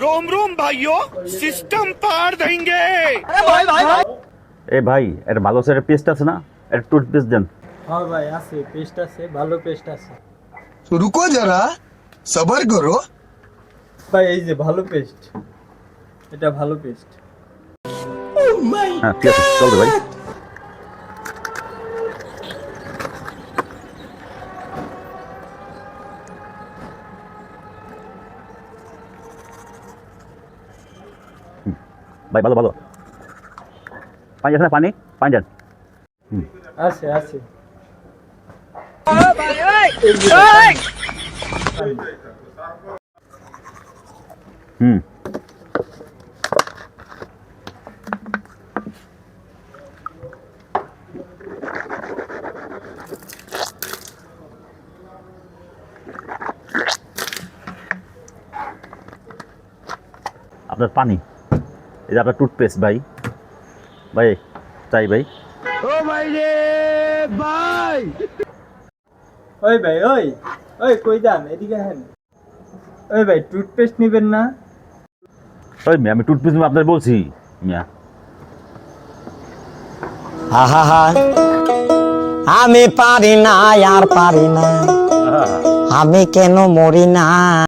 रोम रोम भाइयों, सिस्टम पार देंगे। এ ভাই এর ভালো সেটের পেস্ট আছে না, একটা টুথপেস্ট দেন। হ্যাঁ ভাই আছে, পেস্ট আছে, ভালো পেস্ট আছে तो रुको जरा सबर करो। ভাই। এই যে ভালো পেস্ট, এটা ভালো পেস্ট। হ্যাঁ ঠিক আছে, চলবে ভাই। ভাই ভালো ভালো পানি আছে না, পানি পানি দেন। আছে আছে। হুম আপনার পানি, এই যে আপনার টুথপেস্ট ভাই। ভাই চাই ভাই। ওই ভাই, ওই ওই কই যান, এদিকে হেন। ওই ভাই টুথপেস্ট নিবেন না? ওই মিয়া আমি টুথপেস্ট আপনার বলছি মিয়া। আমি পারি না আর পারি না, আমি কেন মরি না।